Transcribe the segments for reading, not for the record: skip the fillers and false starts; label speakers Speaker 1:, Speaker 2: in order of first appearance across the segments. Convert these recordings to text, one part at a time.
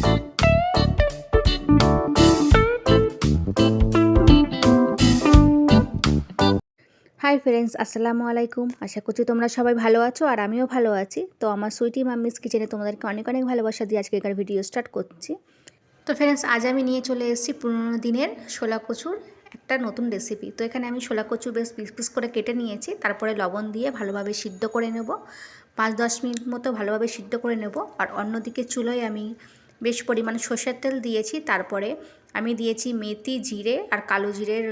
Speaker 1: Hi friends, আসসালামু আলাইকুম। আশা করছি তোমরা সবাই ভালো আছো আর আমিও ভালো আছি। তো আমার সুইটি মাম্মিস কিচেনে তোমাদেরকে অনেক অনেক ভালোবাসা দিয়ে আজকে এখানে ভিডিও স্টার্ট করছি। তো ফ্রেন্ডস, আজ আমি নিয়ে চলে এসেছি পুরনো দিনের ছোলা কচুর একটা নতুন রেসিপি। তো এখানে আমি ছোলা কচু বেশ পিস পিস করে কেটে নিয়েছি, তারপরে লবণ দিয়ে ভালোভাবে সিদ্ধ করে নেব। 5-10 মিনিট মতো ভালোভাবে সিদ্ধ করে নেব। আর অন্যদিকে চুলোয় আমি বেশ পরিমাণ সর্ষের তেল দিয়েছি। তারপরে আমি দিয়েছি মেথি, জিরে আর কালো জিরের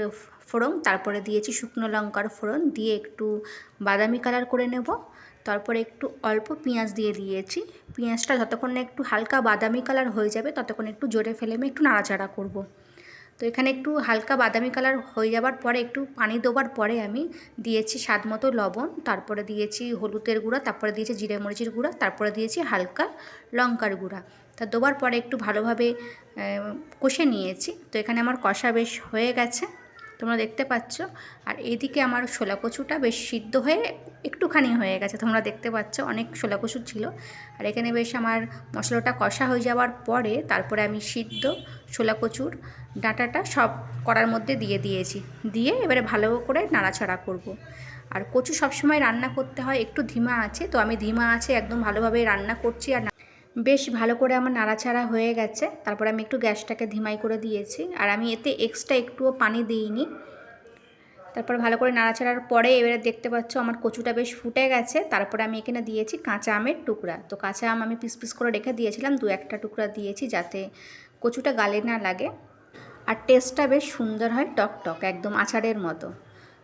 Speaker 1: ফোড়ন, তারপরে দিয়েছি শুকনো লঙ্কার ফোড়ন, দিয়ে একটু বাদামি কালার করে নেব। তারপরে একটু অল্প পেঁয়াজ দিয়ে দিয়েছি। পেঁয়াজটা যতক্ষণ না একটু হালকা বাদামি কালার হয়ে যাবে ততক্ষণ একটু জোরে ফ্লেমে একটু নাড়াচাড়া করব। তো এখানে একটু হালকা বাদামি কালার হয়ে যাবার পরে একটু পানি দেওয়ার পরে আমি দিয়েছি স্বাদ মতো লবণ, তারপরে দিয়েছি হলুদের গুঁড়া, তারপরে দিয়েছি জিরে মরিচের গুঁড়া, তারপরে দিয়েছি হালকা লঙ্কার গুঁড়া। তা দেওয়ার পরে একটু ভালোভাবে কষে নিয়েছি। তো এখানে আমার কষা বেশ হয়ে গেছে, তোমরা দেখতে পাচ্ছ। আর এইদিকে আমার ছোলা কচুটা বেশ সিদ্ধ হয়ে একটুখানি হয়ে গেছে, তোমরা দেখতে পাচ্ছ অনেক ছোলা কচু ছিল। আর এখানে বেশ আমার মশলাটা কষা হয়ে যাওয়ার পরে তারপরে আমি সিদ্ধ ছোলা কচুর ডাঁটাটা সব কড়ার মধ্যে দিয়ে দিয়েছি। দিয়ে এবারে ভালো করে নাড়াচাড়া করব। আর কচু সবসময় রান্না করতে হয় একটু ধিমা আছে, তো আমি ধিমা আছে একদম ভালোভাবে রান্না করছি। আর বেশ ভালো করে আমার নাড়াচাড়া হয়ে গেছে। তারপরে আমি একটু গ্যাসটাকে ধিমাই করে দিয়েছি, আর আমি এতে এক্সট্রা একটুও পানি দিইনি। তারপর ভালো করে নাড়াচাড়ার পরে এবারে দেখতে পাচ্ছ আমার কচুটা বেশ ফুটে গেছে। তারপরে আমি এখানে দিয়েছি কাঁচা আমের টুকরা। তো কাঁচা আম আমি পিস পিস করে রেখে দিয়েছিলাম, 2-1টা টুকরা দিয়েছি যাতে কচুটা গালে না লাগে। আর টেস্টটা বেশ সুন্দর হয়, টক টক একদম আচারের মতো।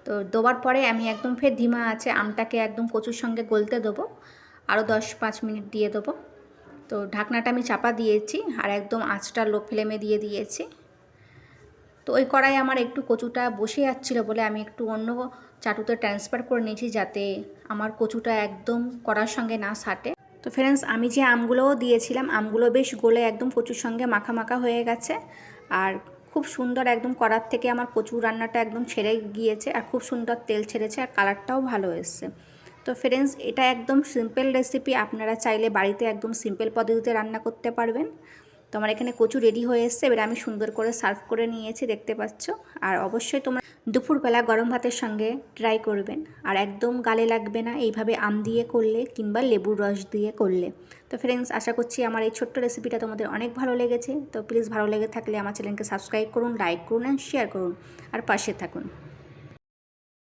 Speaker 1: তো দেওয়ার পরে আমি একদম ফের ধিমা আছে আমটাকে একদম কচুর সঙ্গে গলতে দেবো। আরও 10-5 মিনিট দিয়ে দেবো। তো ঢাকনাটা আমি চাপা দিয়েছি আর একদম আঁচটা লো ফ্লেমে দিয়ে দিয়েছি। তো ওই কড়াই আমার একটু কচুটা বসে যাচ্ছিলো বলে আমি একটু অন্য চাটুতে ট্রান্সফার করে নিয়েছি যাতে আমার কচুটা একদম কড়ার সঙ্গে না সাটে। তো ফ্রেন্ডস, আমি যে আমগুলোও দিয়েছিলাম আমগুলো বেশ গলে একদম কচুর সঙ্গে মাখা মাখা হয়ে গেছে। আর খুব সুন্দর একদম কড়ার থেকে আমার কচু রান্নাটা একদম ছেড়ে গিয়েছে আর খুব সুন্দর তেল ছেড়েছে আর কালারটাও ভালো এসছে। তো ফ্রেন্ডস, এটা একদম সিম্পল রেসিপি, আপনারা চাইলে বাড়িতে একদম সিম্পল পদ্ধতিতে রান্না করতে পারবেন। তো আমার এখানে কচু রেডি হয়ে এসছে, এবার আমি সুন্দর করে সার্ভ করে নিয়েছি, দেখতে পাচ্ছ। আর অবশ্যই তোমরা দুপুরবেলা গরম ভাতের সঙ্গে ট্রাই করবেন। আর একদম গালে লাগবে না এইভাবে আম দিয়ে করলে কিংবা লেবুর রস দিয়ে করলে। তো ফ্রেন্ডস, আশা করছি আমার এই ছোট্ট রেসিপিটা তোমাদের অনেক ভালো লেগেছে। তো প্লিজ ভালো লেগে থাকলে আমার চ্যানেলকে সাবস্ক্রাইব করুন, লাইক করুন অ্যান্ড শেয়ার করুন আর পাশে থাকুন।